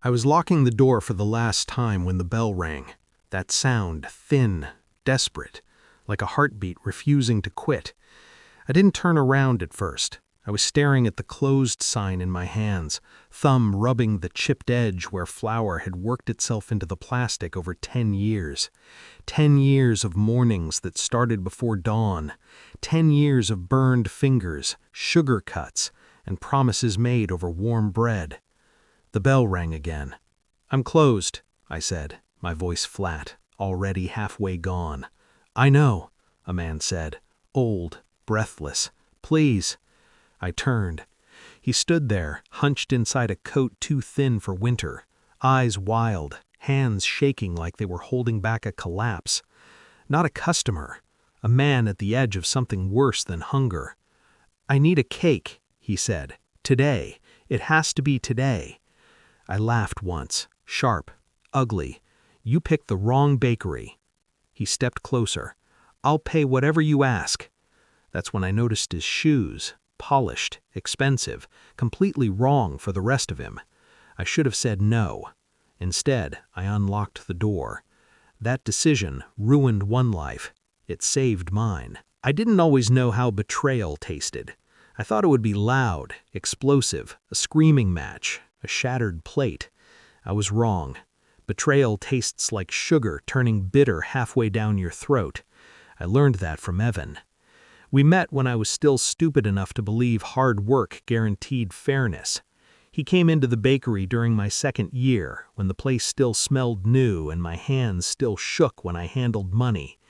I was locking the door for the last time when the bell rang. That sound, thin, desperate, like a heartbeat refusing to quit. I didn't turn around at first. I was staring at the closed sign in my hands, thumb rubbing the chipped edge where flour had worked itself into the plastic over 10 years. 10 years of mornings that started before dawn. 10 years of burned fingers, sugar cuts, and promises made over warm bread. The bell rang again. "I'm closed," I said, my voice flat, already halfway gone. "I know," a man said, old, breathless. "Please." I turned. He stood there, hunched inside a coat too thin for winter, eyes wild, hands shaking like they were holding back a collapse. Not a customer, a man at the edge of something worse than hunger. "I need a cake," he said. "Today. It has to be today." I laughed once, sharp, ugly. "You picked the wrong bakery." He stepped closer. "I'll pay whatever you ask." That's when I noticed his shoes, polished, expensive, completely wrong for the rest of him. I should have said no. Instead, I unlocked the door. That decision ruined one life. It saved mine. I didn't always know how betrayal tasted. I thought it would be loud, explosive, a screaming match, a shattered plate. I was wrong. Betrayal tastes like sugar turning bitter halfway down your throat. I learned that from Evan. We met when I was still stupid enough to believe hard work guaranteed fairness. He came into the bakery during my second year, when the place still smelled new and my hands still shook when I handled money.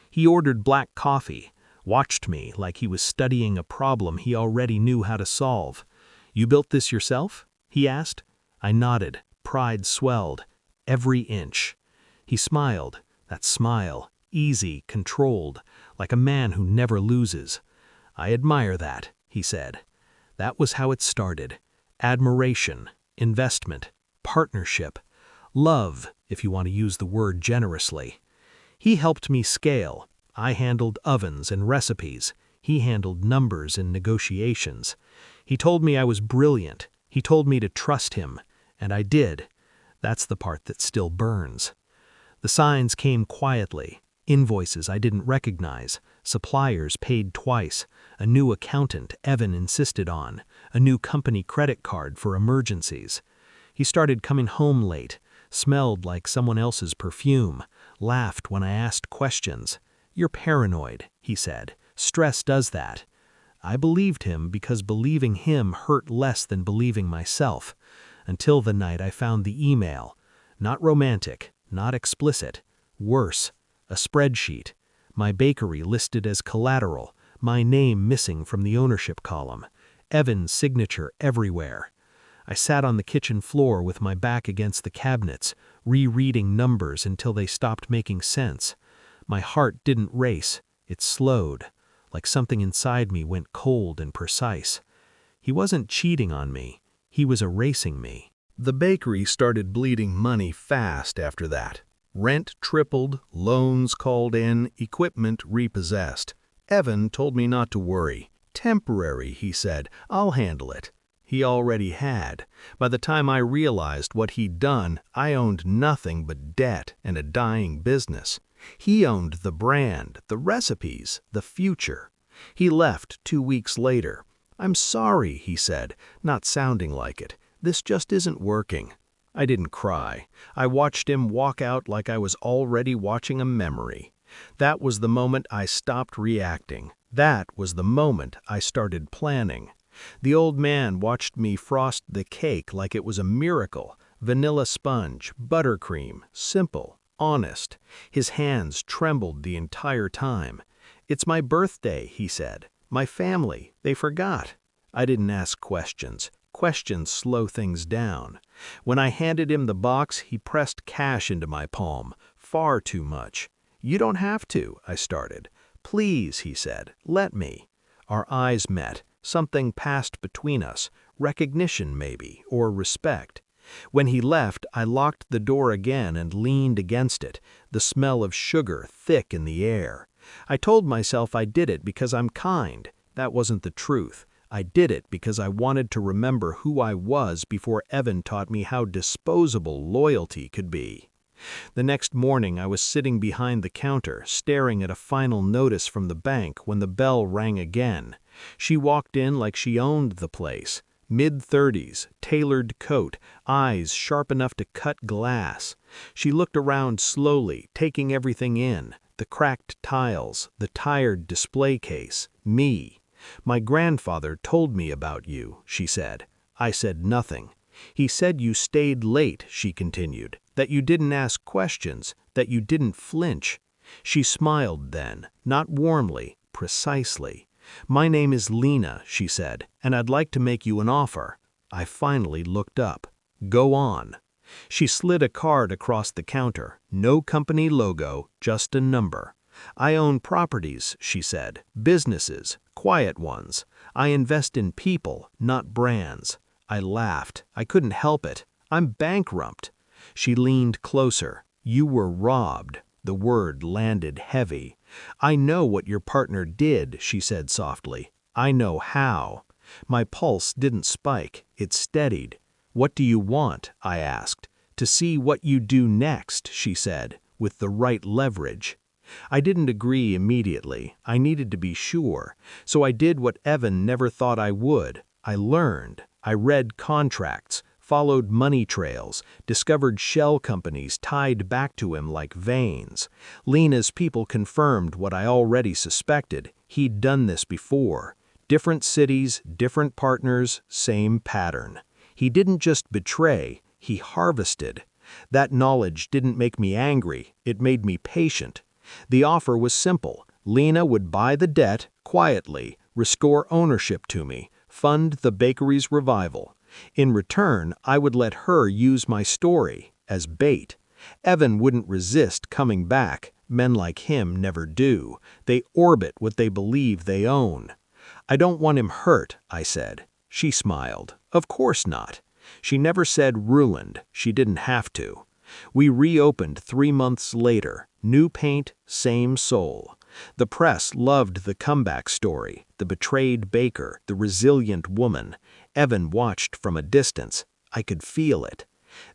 He ordered black coffee, watched me like he was studying a problem he already knew how to solve. "You built this yourself?" he asked. I nodded, pride swelled, every inch. He smiled, that smile, easy, controlled, like a man who never loses. "I admire that," he said. That was how it started. Admiration, investment, partnership, love, if you want to use the word generously. He helped me scale. I handled ovens and recipes. He handled numbers and negotiations. He told me I was brilliant. He told me to trust him. And I did. That's the part that still burns. The signs came quietly. Invoices I didn't recognize, suppliers paid twice, a new accountant Evan insisted on, a new company credit card for emergencies. He started coming home late, smelled like someone else's perfume, laughed when I asked questions. "You're paranoid," he said. "Stress does that." I believed him because believing him hurt less than believing myself, until the night I found the email. Not romantic, not explicit, worse. A spreadsheet, my bakery listed as collateral, my name missing from the ownership column, Evan's signature everywhere. I sat on the kitchen floor with my back against the cabinets, rereading numbers until they stopped making sense. My heart didn't race, it slowed, like something inside me went cold and precise. He wasn't cheating on me, he was erasing me. The bakery started bleeding money fast after that. Rent tripled, loans called in, equipment repossessed. Evan told me not to worry. "Temporary," he said. "I'll handle it." He already had. By the time I realized what he'd done, I owned nothing but debt and a dying business. He owned the brand, the recipes, the future. He left 2 weeks later. "I'm sorry," he said, not sounding like it. "This just isn't working." I didn't cry. I watched him walk out like I was already watching a memory. That was the moment I stopped reacting. That was the moment I started planning. The old man watched me frost the cake like it was a miracle. Vanilla sponge, buttercream, simple, honest. His hands trembled the entire time. "It's my birthday," he said. "My family, they forgot." I didn't ask questions. Questions slow things down. When I handed him the box, he pressed cash into my palm. Far too much. "You don't have to," I started. "Please," he said, "let me." Our eyes met. Something passed between us. Recognition, maybe, or respect. When he left, I locked the door again and leaned against it, the smell of sugar thick in the air. I told myself I did it because I'm kind. That wasn't the truth. I did it because I wanted to remember who I was before Evan taught me how disposable loyalty could be. The next morning I was sitting behind the counter, staring at a final notice from the bank when the bell rang again. She walked in like she owned the place. Mid-30s, tailored coat, eyes sharp enough to cut glass. She looked around slowly, taking everything in. The cracked tiles, the tired display case, me. "My grandfather told me about you," she said. I said nothing. "He said you stayed late," she continued, "that you didn't ask questions, that you didn't flinch." She smiled then, not warmly, precisely. "My name is Lena," she said, "and I'd like to make you an offer." I finally looked up. "Go on." She slid a card across the counter. No company logo, just a number. "I own properties," she said, "businesses, quiet ones. I invest in people, not brands." I laughed. I couldn't help it. "I'm bankrupt." She leaned closer. "You were robbed." The word landed heavy. "I know what your partner did," she said softly. "I know how." My pulse didn't spike. It steadied. "What do you want?" I asked. "To see what you do next," she said, "with the right leverage." I didn't agree immediately. I needed to be sure. So I did what Evan never thought I would. I learned. I read contracts, followed money trails, discovered shell companies tied back to him like veins. Lena's people confirmed what I already suspected. He'd done this before. Different cities, different partners, same pattern. He didn't just betray, he harvested. That knowledge didn't make me angry, it made me patient. The offer was simple. Lena would buy the debt, quietly, restore ownership to me, fund the bakery's revival. In return, I would let her use my story as bait. Evan wouldn't resist coming back. Men like him never do. They orbit what they believe they own. "I don't want him hurt," I said. She smiled. "Of course not." She never said ruined. She didn't have to. We reopened 3 months later. New paint, same soul. The press loved the comeback story, the betrayed baker, the resilient woman. Evan watched from a distance. I could feel it.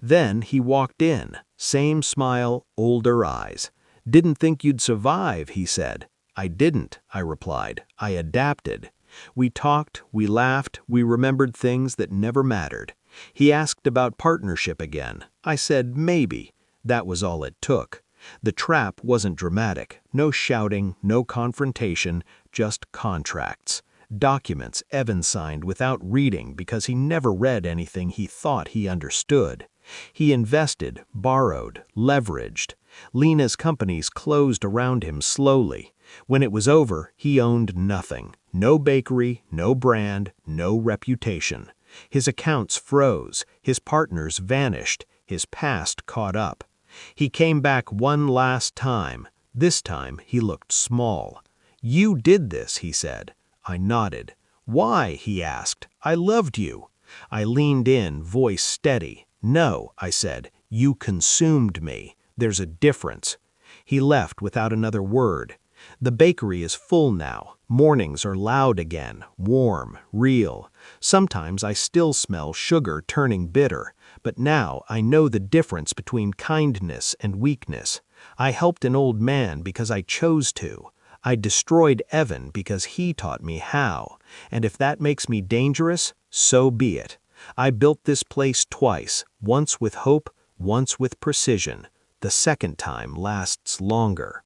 Then he walked in. Same smile, older eyes. "Didn't think you'd survive," he said. "I didn't," I replied. "I adapted." We talked, we laughed, we remembered things that never mattered. He asked about partnership again. I said maybe. That was all it took. The trap wasn't dramatic. No shouting, no confrontation, just contracts. Documents Evan signed without reading because he never read anything he thought he understood. He invested, borrowed, leveraged. Lena's companies closed around him slowly. When it was over, he owned nothing. No bakery, no brand, no reputation. His accounts froze, his partners vanished, his past caught up. He came back one last time. This time he looked small. "You did this," he said. I nodded. "Why?" he asked. "I loved you." I leaned in, voice steady. "No," I said, "you consumed me. There's a difference." He left without another word. The bakery is full now. Mornings are loud again, warm, real. Sometimes I still smell sugar turning bitter, but now I know the difference between kindness and weakness. I helped an old man because I chose to. I destroyed Evan because he taught me how. And if that makes me dangerous, so be it. I built this place twice, once with hope, once with precision. The second time lasts longer.